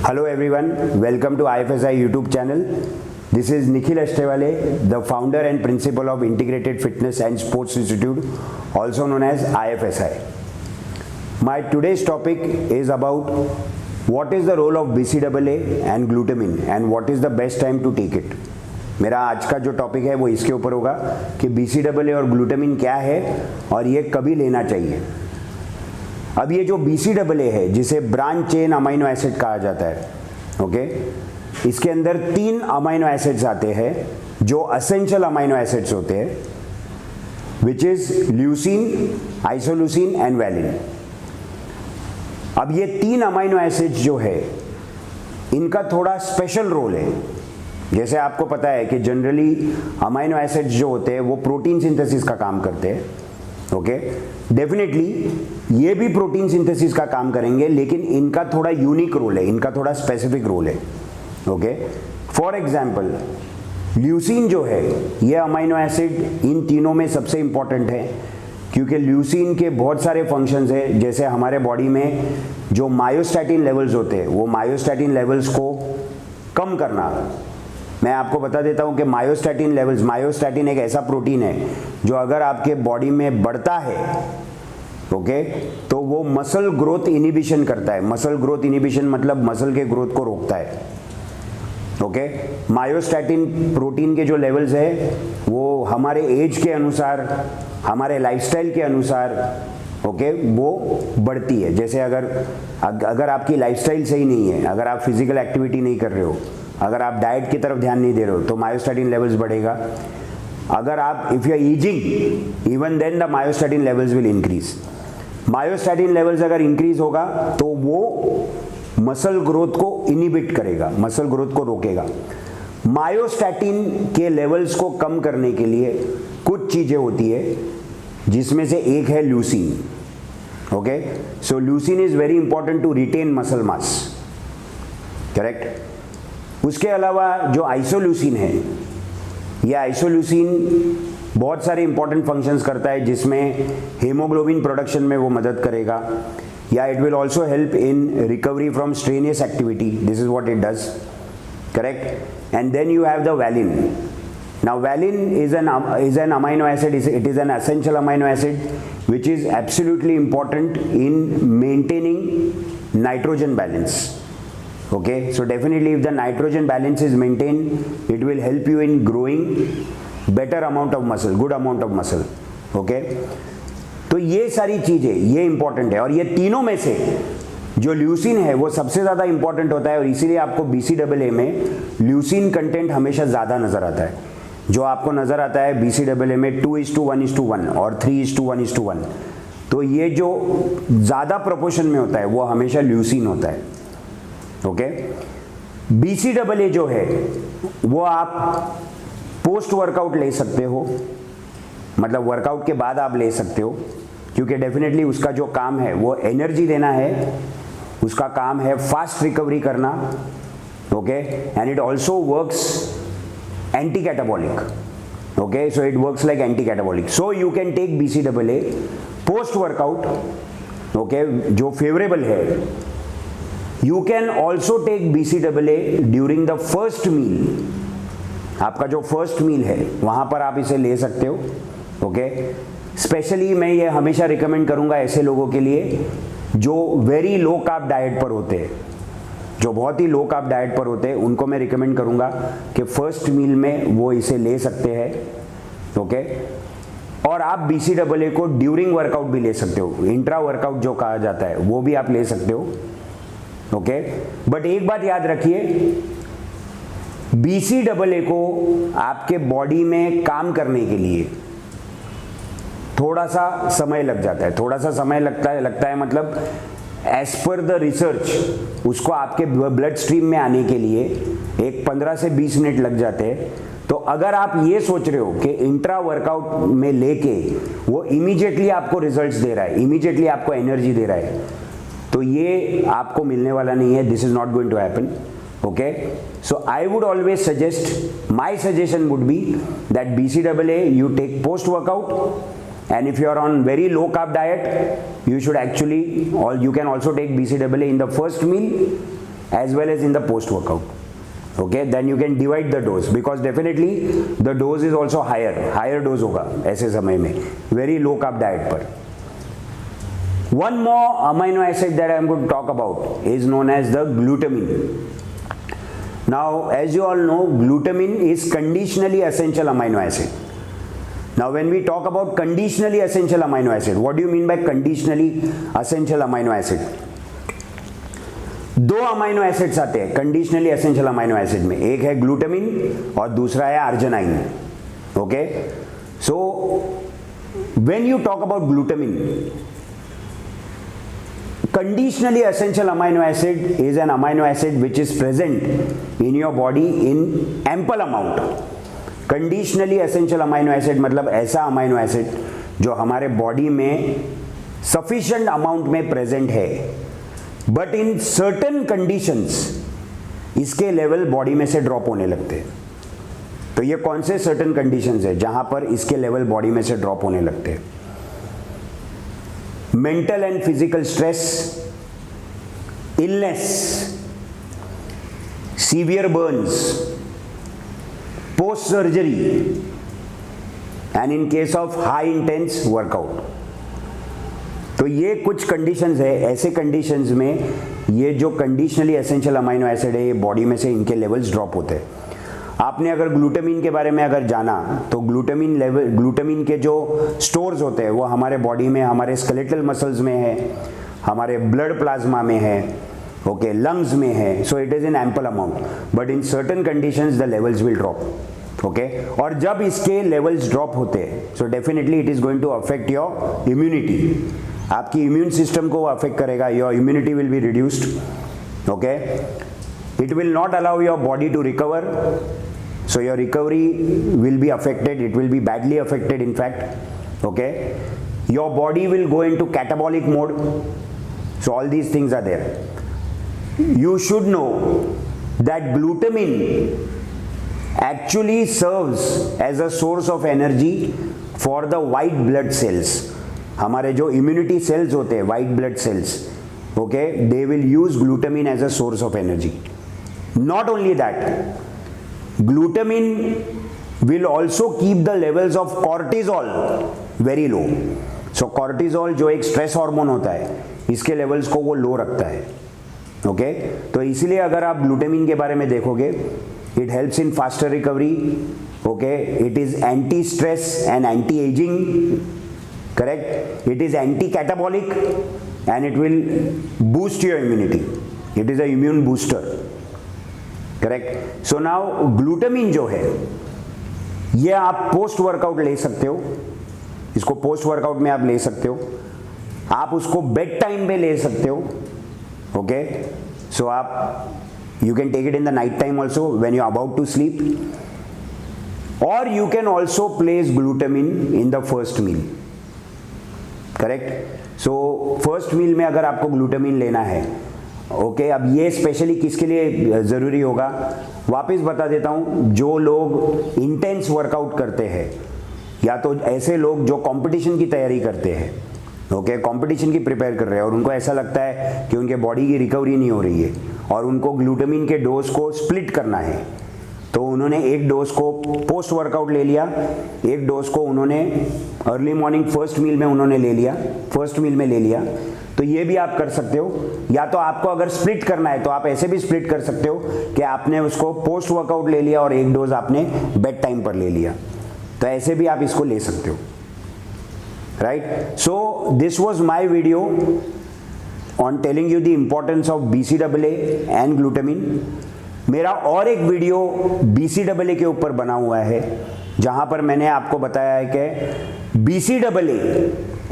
Hello everyone, welcome to IFSI YouTube channel. This is Nikhil Ashtewale, the founder and principal of Integrated Fitness and Sports Institute, also known as IFSI. My today's topic is about what is the role of BCAA and glutamine and what is the best time to take it. मेरा आज का जो topic है वो इसके ऊपर होगा कि BCAA और ग्लूटामिन क्या है और ये कभी लेना चाहिए। अब ये जो BCAA है जिसे ब्रांच चेन अमाइनो एसिड कहा जाता है, ओके, इसके अंदर 3 अमाइनो एसिड्स आते हैं जो असेंशियल अमाइनो एसिड्स होते हैं, which is leucine, isoleucine and valine. अब ये 3 अमाइनो एसिड्स जो है इनका थोड़ा स्पेशल रोल है। जैसे आपको पता है कि जनरली अमाइनो एसिड्स जो होते हैं वो प्रोटीन सिंथेसिस का काम करते हैं, ओके। डेफिनेटली ये भी प्रोटीन सिंथेसिस का काम करेंगे, लेकिन इनका थोड़ा यूनिक रोल है, इनका थोड़ा स्पेसिफिक रोल है, ओके। फॉर एग्जांपल ल्यूसीन जो है ये अमाइनो एसिड इन तीनों में सबसे इंपॉर्टेंट है, क्योंकि ल्यूसीन के बहुत सारे फंक्शंस है। जैसे हमारे बॉडी में जो मायोस्टैटिन लेवल्स होते हैं वो मायोस्टैटिन लेवल्स को कम करना। मैं आपको बता देता हूं कि मायोस्टैटिन लेवल्स, मायोस्टैटिन एक ऐसा प्रोटीन है जो अगर आपके बॉडी में बढ़ता है, ओके, तो वो मसल ग्रोथ इनिबिशन करता है। मसल ग्रोथ इनिबिशन मतलब मसल के ग्रोथ को रोकता है, ओके। मायोस्टैटिन प्रोटीन के जो लेवल्स है वो हमारे एज के अनुसार, हमारे लाइफस्टाइल के अनुसार, ओके, वो बढ़ती है। जैसे अगर आपकी लाइफस्टाइल सही नहीं है, अगर आप फिजिकल एक्टिविटी नहीं कर रहे हो, अगर आप डाइट की तरफ ध्यान नहीं दे रहे हो तो मायोस्टैटिन लेवल्स बढ़ेगा। अगर आप if you are easing, even then the myostatin levels will increase. Myostatin levels अगर इंक्रीज होगा तो वो मसल ग्रोथ को इनिबिट करेगा, मसल ग्रोथ को रोकेगा। मायोस्टैटिन के लेवल्स को कम करने के लिए कुछ चीजें होती है, जिसमें से एक है leucine, okay. So leucine is very important to retain muscle mass, correct. उसके अलावा जो आइसोल्यूसिन है, यह आइसोल्यूसिन बहुत सारे इंपॉर्टेंट फंक्शंस करता है, जिसमें हीमोग्लोबिन प्रोडक्शन में वो मदद करेगा, या it will also help in recovery from strenuous activity. This is what it does, correct. And then you have the valine. Now valine is an amino acid, it is an essential amino acid which is absolutely important in maintaining nitrogen balance, okay. So definitely if the nitrogen balance is maintained, it will help you in growing better amount of muscle, good amount of muscle, okay. तो ये सारी चीजें ये important है, और ये तीनों में से जो ल्यूसीन है वो सबसे ज्यादा इंपॉर्टेंट होता है, और इसीलिए आपको BCAA में ल्यूसीन कंटेंट हमेशा ज्यादा नजर आता है। जो आपको नजर आता है BCAA में 2:1:1 और 3:1:1, तो ये जो ज्यादा प्रोपोर्शन में होता है वो हमेशा ल्यूसीन होता है, ओके। BCAA जो है वो आप पोस्ट वर्कआउट ले सकते हो, मतलब वर्कआउट के बाद आप ले सकते हो, क्योंकि डेफिनेटली उसका जो काम है वो एनर्जी देना है, उसका काम है फास्ट रिकवरी करना, okay. And it also works anti-catabolic, okay. So it works like anti-catabolic, so you can take BCAA post workout, okay, जो favorable है। You can also take BCAA during the first meal, आपका जो first meal है वहां पर आप इसे ले सकते हो, ओके। स्पेशली मैं ये हमेशा रिकमेंड करूंगा ऐसे लोगों के लिए जो वेरी लो कार्ब डाइट पर होते हैं, जो बहुत ही लो कार्ब डाइट पर होते हैं, उनको मैं रिकमेंड करूंगा कि फर्स्ट मील में वो इसे ले सकते हैं, ओके। और आप BCAA को ड्यूरिंग वर्कआउट भी ले सकते हो, इंट्रा वर्कआउट जो कहा जाता है वो भी आप ले सकते हो, ओके। बट एक बात याद रखिए, BCAA को आपके बॉडी में काम करने के लिए थोड़ा सा समय लग जाता है। थोड़ा सा समय लगता है मतलब एज पर द रिसर्च उसको आपके ब्लड स्ट्रीम में आने के लिए एक 15 से 20 मिनट लग जाते हैं। तो अगर आप ये सोच रहे हो कि इंट्रा वर्कआउट में लेके वो इमीडिएटली आपको रिजल्ट्स दे रहा है, इमीडिएटली आपको एनर्जी दे रहा है, तो ये आपको मिलने वाला नहीं है। This is not going to happen, okay. So I would always suggest, my suggestion would be that BCAA you take post workout, and if you are on very low carb diet, you should actually, or you can also take BCAA in the first meal, as well as in the post workout. Okay, then you can divide the dose because definitely the dose is also higher dose होगा ऐसे समय में very low carb diet पर. One more amino acid that I am going to talk about is known as the glutamine. Now, as you all know, glutamine is conditionally essential amino acid. Now, when we talk about conditionally essential amino acid, what do you mean by conditionally essential amino acid? दो amino acids आते हैं conditionally essential amino acid में, एक है glutamine और दूसरा है arginine. Okay, so when you talk about glutamine, conditionally essential amino acid is an amino acid which is present in your body in ample amount. Conditionally essential amino acid मतलब ऐसा amino acid जो हमारे body में sufficient amount में present है, but in certain conditions इसके level body में से ड्रॉप होने लगते हैं. तो ये कौन से certain conditions है जहां पर इसके लेवल बॉडी में से ड्रॉप होने लगते हैं? Mental and physical stress, illness, severe burns, post surgery, and in case of high intense workout. तो ये कुछ कंडीशंस है, ऐसे कंडीशंस में ये जो कंडीशनली एसेंशियल अमाइनो एसिड है ये बॉडी में से इनके लेवल्स ड्रॉप होते हैं. आपने अगर ग्लूटामिन के बारे में अगर जाना तो ग्लूटामिन के जो स्टोर्स होते हैं वो हमारे बॉडी में, हमारे स्केलेटल मसल्स में है, हमारे ब्लड प्लाज्मा में है, ओके, लंग्स में है. So it is in ample amount, but in certain conditions the levels will drop. Okay, और जब इसके लेवल्स ड्रॉप होते हैं so definitely it is going to affect your immunity. आपकी इम्यून सिस्टम को अफेक्ट करेगा, your immunity will be reduced. Okay, it will not allow your body to recover, so your recovery will be affected, it will be badly affected in fact. Okay, your body will go into catabolic mode. So all these things are there. You should know that glutamine actually serves as a source of energy for the white blood cells. हमारे जो immunity cells होते हैं, white blood cells, okay, they will use glutamine as a source of energy. Not only that, glutamine will also keep the levels of cortisol very low. So cortisol जो एक stress hormone होता है इसके levels को वो लो रखता है. Okay, तो इसलिए अगर आप ग्लूटामिन के बारे में देखोगे, it helps in faster recovery. Okay, it is anti stress and anti ageing. Correct, it is anti catabolic and it will boost your immunity. It is a immune booster. Correct. So now glutamine जो है ये आप post workout ले सकते हो, इसको post workout में आप ले सकते हो, आप उसको बेड टाइम पे ले सकते हो. ओके, सो आप you can take it in the night time also when you are about to sleep, और you can also place glutamine in the first meal. Correct. So first meal में अगर आपको glutamine लेना है, okay, अब ये specially किसके लिए ज़रूरी होगा वापस बता देता हूँ. जो लोग इंटेंस वर्कआउट करते हैं या तो ऐसे लोग जो कंपटीशन की तैयारी करते हैं, ओके, कंपटीशन की प्रिपेयर कर रहे हैं और उनको ऐसा लगता है कि उनके बॉडी की रिकवरी नहीं हो रही है और उनको ग्लूटामिन के डोज को स्प्लिट करना है, तो उन्होंने एक डोज को पोस्ट वर्कआउट ले लिया, एक डोज को उन्होंने अर्ली मॉर्निंग फर्स्ट मील में उन्होंने ले लिया, फर्स्ट मील में ले लिया. तो ये भी आप कर सकते हो. या तो आपको अगर स्प्लिट करना है तो आप ऐसे भी स्प्लिट कर सकते हो कि आपने उसको पोस्ट वर्कआउट ले लिया और एक डोज आपने बेड टाइम पर ले लिया. तो ऐसे भी आप इसको ले सकते हो. Right. So this was my video on telling you the importance of BCAA and glutamine. मेरा और एक वीडियो BCAA के ऊपर बना हुआ है जहां पर मैंने आपको बताया है कि BCAA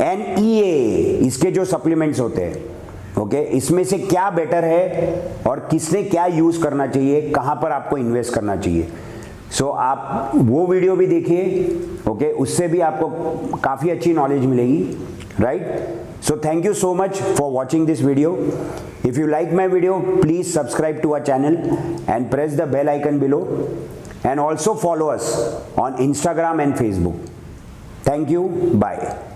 एंड EAA इसके जो सप्लीमेंट्स होते हैं, ओके, इसमें से क्या बेटर है और किसने क्या यूज करना चाहिए, कहां पर आपको इन्वेस्ट करना चाहिए. सो आप वो वीडियो भी देखिए. ओके, उससे भी आपको काफ़ी अच्छी नॉलेज मिलेगी. Right. So thank you so much for watching this video. If you like my video, please subscribe to our channel and press the bell icon below, and also follow us on Instagram and Facebook. Thank you. Bye.